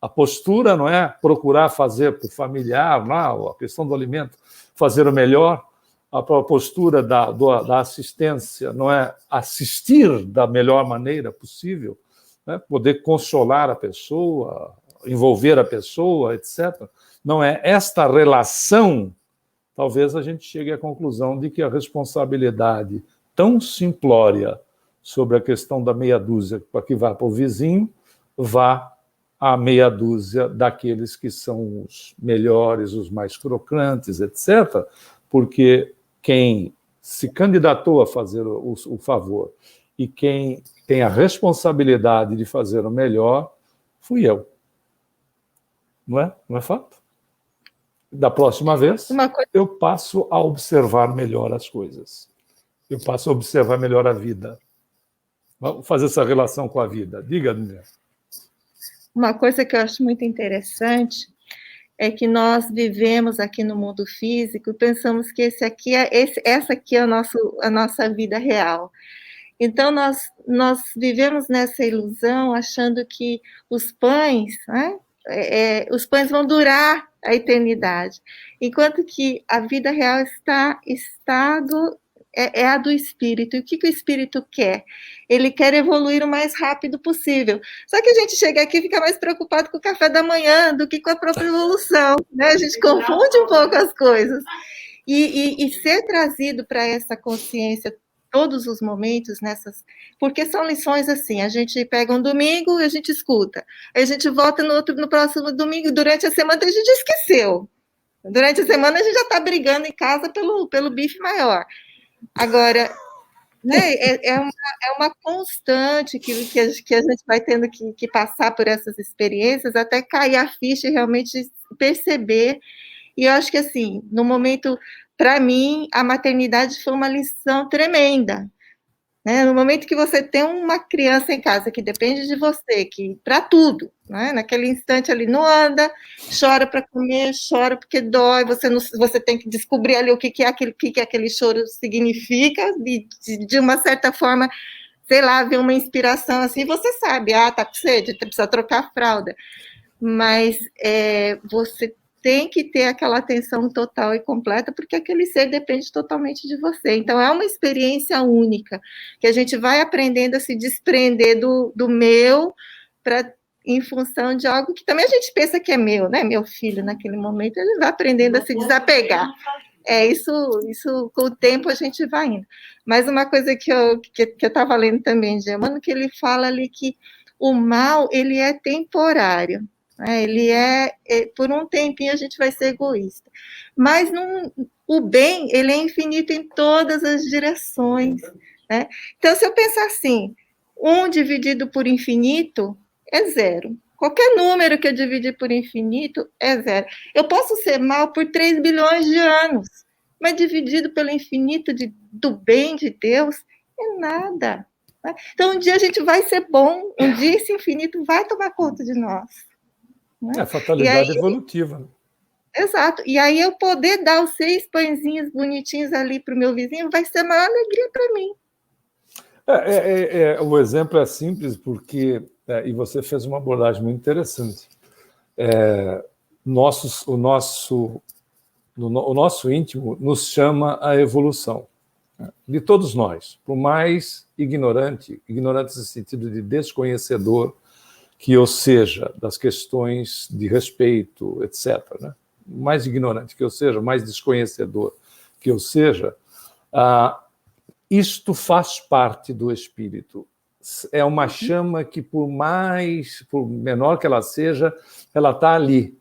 A postura não é procurar fazer para o familiar, a questão do alimento, fazer o melhor. A postura da assistência não é assistir da melhor maneira possível, né? Poder consolar a pessoa, envolver a pessoa, etc. Não é esta relação, talvez a gente chegue à conclusão de que a responsabilidade tão simplória sobre a questão da meia dúzia para que vá para o vizinho, vá à meia dúzia daqueles que são os melhores, os mais crocantes, etc., porque quem se candidatou a fazer o favor e quem tem a responsabilidade de fazer o melhor, fui eu. Não é? Não é fato? Da próxima vez, eu passo a observar melhor as coisas. Eu passo a observar melhor a vida. Vamos fazer essa relação com a vida. Diga, Daniel. Uma coisa que eu acho muito interessante é que nós vivemos aqui no mundo físico e pensamos que essa aqui é a nossa vida real. Então, nós vivemos nessa ilusão, achando que os pães, né, os pães vão durar a eternidade, enquanto que a vida real é a do espírito. E o que o espírito quer? Ele quer evoluir o mais rápido possível. Só que a gente chega aqui e fica mais preocupado com o café da manhã do que com a própria evolução, né? A gente confunde um pouco as coisas. E ser trazido para essa consciência todos os momentos porque são lições assim, a gente pega um domingo, a gente escuta, aí a gente volta no próximo domingo, durante a semana a gente esqueceu. Durante a semana a gente já está brigando em casa pelo bife maior. Agora, né, é uma constante que a gente vai tendo que passar por essas experiências até cair a ficha e realmente perceber. E eu acho que, assim, no momento, para mim, a maternidade foi uma lição tremenda. Né? No momento que você tem uma criança em casa que depende de você, que para tudo, né? Naquele instante ali não anda, chora para comer, chora porque dói, você tem que descobrir ali o que aquele choro significa, de uma certa forma, sei lá, ver uma inspiração assim, você sabe, tá com sede, precisa trocar a fralda, mas você tem que ter aquela atenção total e completa, porque aquele ser depende totalmente de você. Então, é uma experiência única, que a gente vai aprendendo a se desprender do meu, em função de algo que também a gente pensa que é meu, né? Meu filho, naquele momento, ele vai aprendendo a se desapegar. Isso com o tempo a gente vai indo. Mas uma coisa que eu estava lendo também de Emmanuel, que ele fala ali que o mal, ele é temporário. Ele por um tempinho a gente vai ser egoísta, mas o bem, ele é infinito em todas as direções, né? Então, se eu pensar assim, 1 dividido por infinito é 0. Qualquer número que eu dividir por infinito é 0. Eu posso ser mal por 3 bilhões de anos, mas dividido pelo infinito do bem de Deus é nada. Né? Então, um dia a gente vai ser bom, um dia esse infinito vai tomar conta de nós. É a fatalidade evolutiva. Exato. E aí eu poder dar os 6 pãezinhos bonitinhos ali para o meu vizinho vai ser a maior alegria para mim. O exemplo é simples porque, e você fez uma abordagem muito interessante, o nosso o nosso íntimo nos chama à evolução. De todos nós, por mais ignorante no sentido de desconhecedor que eu seja das questões de respeito, etc., né? Mais ignorante que eu seja, mais desconhecedor que eu seja, isto faz parte do espírito. É uma chama que, por menor que ela seja, ela está ali.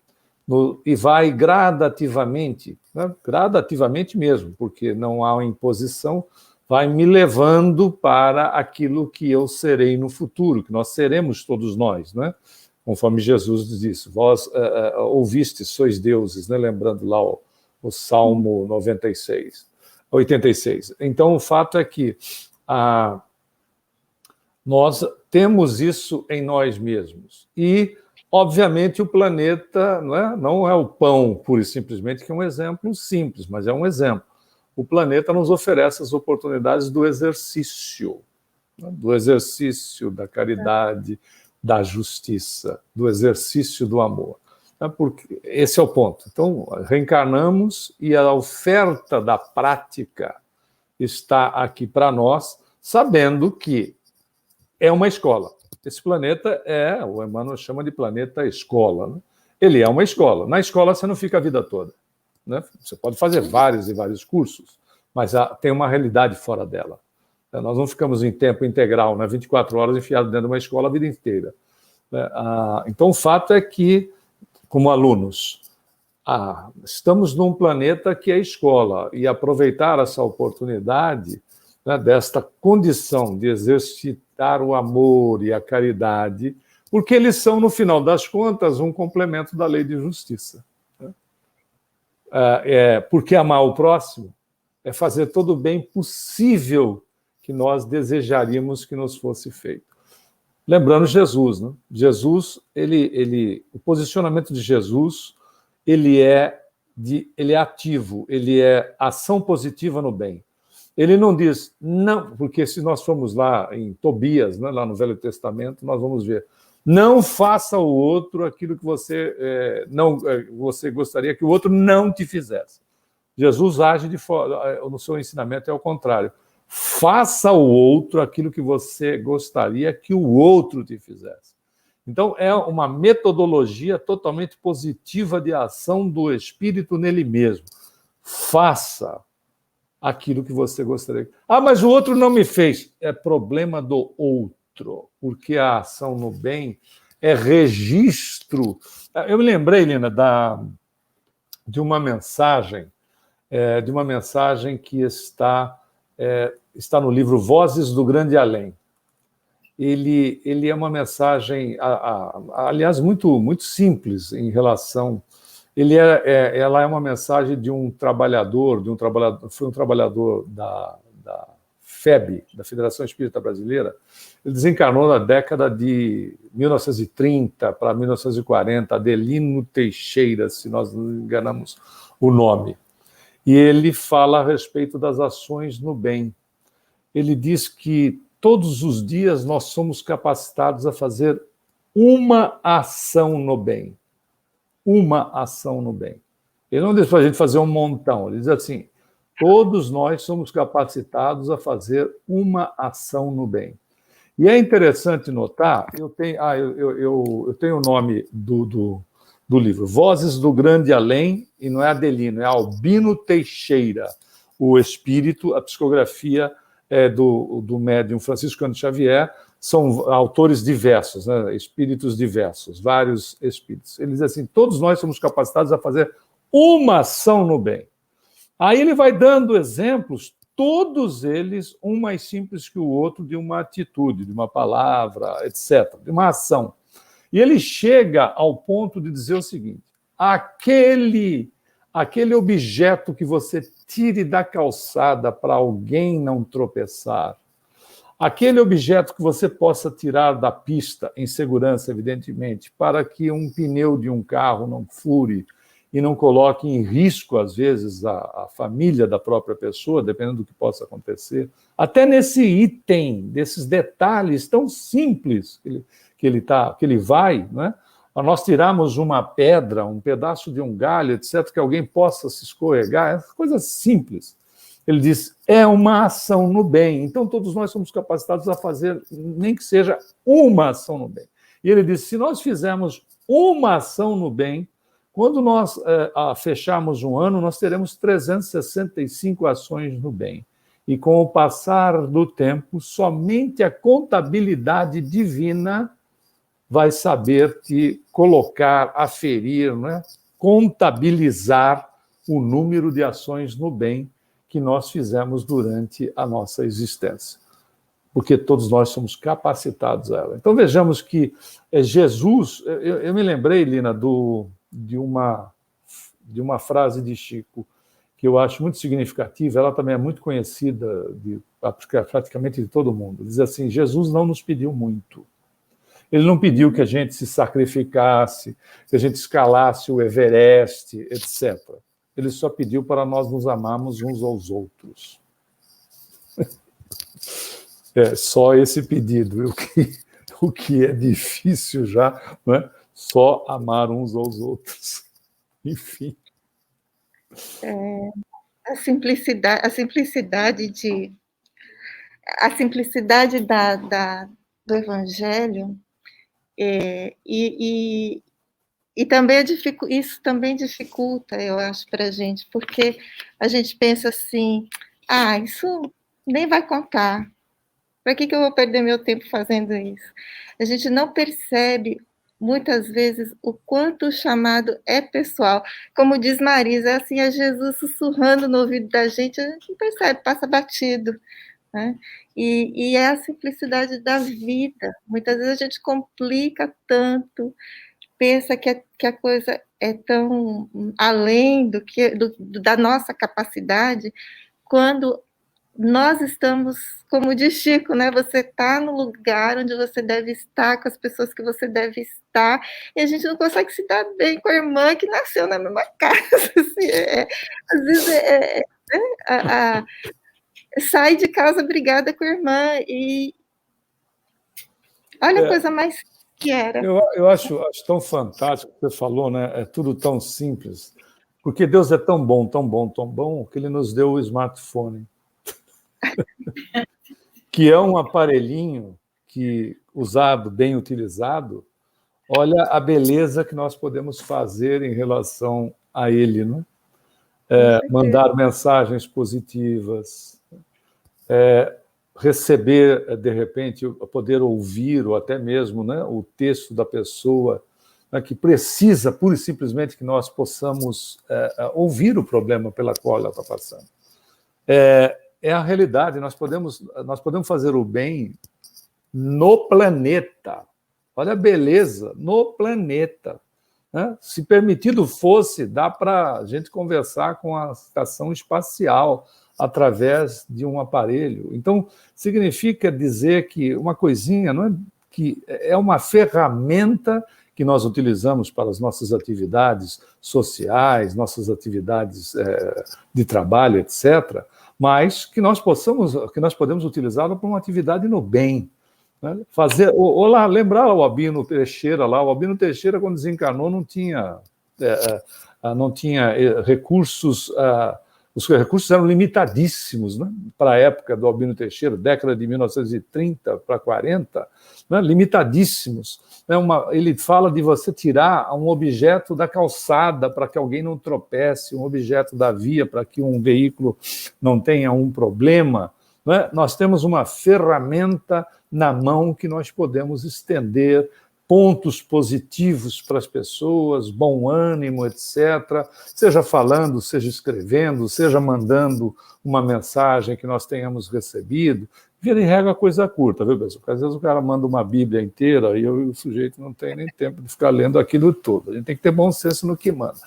E vai gradativamente, né? Gradativamente mesmo, porque não há uma imposição, vai me levando para aquilo que eu serei no futuro, que nós seremos todos nós, né? Conforme Jesus disse, vós ouvistes, sois deuses, né? Lembrando lá o Salmo 86. Então, o fato é que nós temos isso em nós mesmos. E, obviamente, o planeta não é o pão, pura e simplesmente, que é um exemplo simples, mas é um exemplo. O planeta nos oferece as oportunidades do exercício, né? Do exercício da caridade, da justiça, do exercício do amor. Porque esse é o ponto. Então, reencarnamos e a oferta da prática está aqui para nós, sabendo que é uma escola. Esse planeta o Emmanuel chama de planeta escola, né? Ele é uma escola. Na escola você não fica a vida toda, né? Você pode fazer vários e vários cursos, mas tem uma realidade fora dela. Nós não ficamos em tempo integral, 24 horas enfiados dentro de uma escola a vida inteira. Então, o fato é que, como alunos, estamos num planeta que é escola, e aproveitar essa oportunidade, né, desta condição de exercitar o amor e a caridade, porque eles são, no final das contas, um complemento da lei de justiça. Né? Porque amar o próximo é fazer todo o bem possível que nós desejaríamos que nos fosse feito. Lembrando Jesus, né? Jesus, o posicionamento de Jesus, ele é ativo, ele é ação positiva no bem. Ele não diz, não, porque se nós formos lá em Tobias, né, lá no Velho Testamento, nós vamos ver, não faça ao outro aquilo que você gostaria que o outro não te fizesse. Jesus age no seu ensinamento é o contrário. Faça ao outro aquilo que você gostaria que o outro te fizesse. Então, é uma metodologia totalmente positiva de ação do espírito nele mesmo. Faça aquilo que você gostaria. Mas o outro não me fez. É problema do outro, porque a ação no bem é registro. Eu me lembrei, Lina, de uma mensagem que está no livro Vozes do Grande Além. Ele é uma mensagem, aliás, muito, muito simples em relação... Ela é uma mensagem de um trabalhador, foi um trabalhador da FEB, da Federação Espírita Brasileira. Ele desencarnou na década de 1930 para 1940, Adelino Teixeira, se nós não enganamos o nome. E ele fala a respeito das ações no bem. Ele diz que todos os dias nós somos capacitados a fazer uma ação no bem. Uma ação no bem. Ele não diz para a gente fazer um montão, ele diz assim, todos nós somos capacitados a fazer uma ação no bem. E é interessante notar, eu tenho o nome do livro, Vozes do Grande Além, e não é Adelino, é Albino Teixeira, o espírito, a psicografia do médium Francisco Cândido Xavier, são autores diversos, né? Espíritos diversos, vários espíritos. Ele diz assim, todos nós somos capacitados a fazer uma ação no bem. Aí ele vai dando exemplos, todos eles, um mais simples que o outro, de uma atitude, de uma palavra, etc., de uma ação. E ele chega ao ponto de dizer o seguinte, aquele objeto que você tire da calçada para alguém não tropeçar, aquele objeto que você possa tirar da pista, em segurança, evidentemente, para que um pneu de um carro não fure e não coloque em risco, às vezes, a família da própria pessoa, dependendo do que possa acontecer. Até nesse item, desses detalhes tão simples que ele vai, né? a nós tirarmos uma pedra, um pedaço de um galho, etc., que alguém possa se escorregar, é coisa simples. Ele diz, é uma ação no bem. Então, todos nós somos capacitados a fazer, nem que seja uma ação no bem. E ele diz, se nós fizermos uma ação no bem, quando nós fecharmos um ano, nós teremos 365 ações no bem. E com o passar do tempo, somente a contabilidade divina vai saber te colocar, aferir, né? Contabilizar o número de ações no bem que nós fizemos durante a nossa existência. Porque todos nós somos capacitados a ela. Então, vejamos que Jesus... Eu me lembrei, Lina, de uma frase de Chico, que eu acho muito significativa, ela também é muito conhecida praticamente de todo mundo. Diz assim, Jesus não nos pediu muito. Ele não pediu que a gente se sacrificasse, que a gente escalasse o Everest, etc. Ele só pediu para nós nos amarmos uns aos outros. É só esse pedido, o que é difícil já, não é? Só amar uns aos outros. Enfim. A simplicidade do Evangelho, e também isso também dificulta, eu acho, para a gente, porque a gente pensa assim, isso nem vai contar, para que eu vou perder meu tempo fazendo isso? A gente não percebe, muitas vezes, o quanto o chamado é pessoal. Como diz Marisa, assim, é Jesus sussurrando no ouvido da gente, a gente não percebe, passa batido, né? E é a simplicidade da vida. Muitas vezes a gente complica tanto, pensa que a coisa é tão além da nossa capacidade, quando nós estamos, como diz Chico, né? Você está no lugar onde você deve estar, com as pessoas que você deve estar, e a gente não consegue se dar bem com a irmã que nasceu na mesma casa. Assim, às vezes sai de casa brigada com a irmã, e olha a coisa mais que era. Eu acho tão fantástico o que você falou, né? É tudo tão simples, porque Deus é tão bom, tão bom, tão bom, que Ele nos deu o smartphone. Que é um aparelhinho que, usado, bem utilizado, olha a beleza que nós podemos fazer em relação a ele, né? Mandar mensagens positivas, receber, de repente, poder ouvir, ou até mesmo, né, o texto da pessoa, né, que precisa, pura e simplesmente, que nós possamos ouvir o problema pela qual ela está passando. É a realidade, nós podemos fazer o bem no planeta. Olha a beleza, no planeta. Né? Se permitido fosse, dá para a gente conversar com a estação espacial através de um aparelho. Então, significa dizer que uma coisinha, não é, que é uma ferramenta que nós utilizamos para as nossas atividades sociais, nossas atividades de trabalho, etc., mas que nós podemos utilizá-lo para uma atividade no bem. Né? Lembrar o Albino Teixeira lá. O Albino Teixeira, quando desencarnou, não tinha recursos. Os recursos eram limitadíssimos, né? Para a época do Albino Teixeira, década de 1930 para 40, né? Limitadíssimos. Ele fala de você tirar um objeto da calçada para que alguém não tropece, um objeto da via para que um veículo não tenha um problema. Né? Nós temos uma ferramenta na mão que nós podemos estender pontos positivos para as pessoas, bom ânimo, etc. Seja falando, seja escrevendo, seja mandando uma mensagem que nós tenhamos recebido. Via de regra, coisa curta, viu, pessoal? Porque às vezes o cara manda uma Bíblia inteira e o sujeito não tem nem tempo de ficar lendo aquilo tudo. A gente tem que ter bom senso no que manda.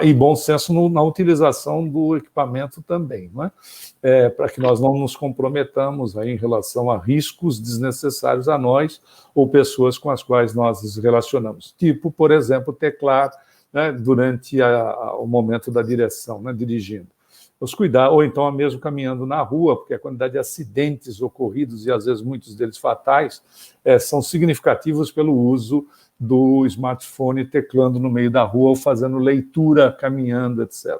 E bom senso na utilização do equipamento também, não é? Para que nós não nos comprometamos aí em relação a riscos desnecessários a nós ou pessoas com as quais nós nos relacionamos. Tipo, por exemplo, teclar, né, durante o momento da direção, né, dirigindo. Os cuidar, ou então mesmo caminhando na rua, porque a quantidade de acidentes ocorridos, e às vezes muitos deles fatais, são significativos pelo uso do smartphone teclando no meio da rua ou fazendo leitura, caminhando, etc.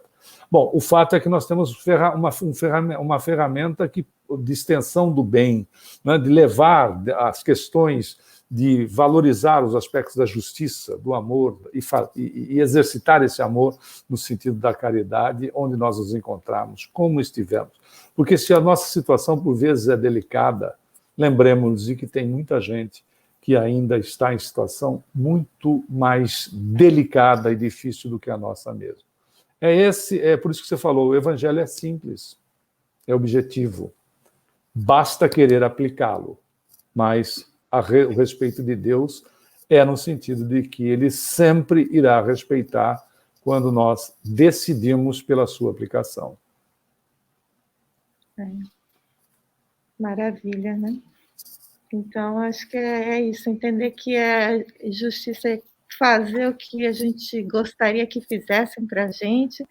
Bom, o fato é que nós temos uma ferramenta de extensão do bem, né, de levar as questões, de valorizar os aspectos da justiça, do amor, e exercitar esse amor no sentido da caridade, onde nós nos encontrarmos, como estivermos. Porque se a nossa situação, por vezes, é delicada, lembremos-nos de que tem muita gente que ainda está em situação muito mais delicada e difícil do que a nossa mesmo. É por isso que você falou, o evangelho é simples, é objetivo. Basta querer aplicá-lo, mas o respeito de Deus é no sentido de que ele sempre irá respeitar quando nós decidimos pela sua aplicação. Maravilha, né? Então, acho que é isso, entender que a justiça é fazer o que a gente gostaria que fizessem para a gente,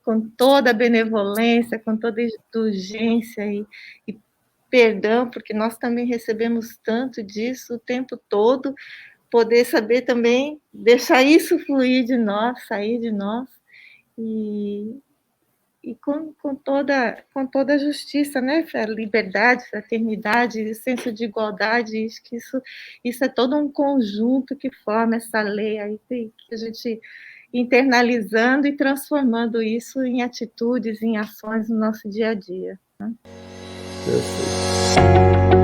com toda a benevolência, com toda a indulgência e perdão, porque nós também recebemos tanto disso o tempo todo, poder saber também deixar isso fluir de nós, sair de nós, e com toda a justiça, né? A liberdade, fraternidade, o senso de igualdade, acho que isso é todo um conjunto que forma essa lei aí, que a gente internalizando e transformando isso em atitudes, em ações no nosso dia a dia. Né? Perfeito.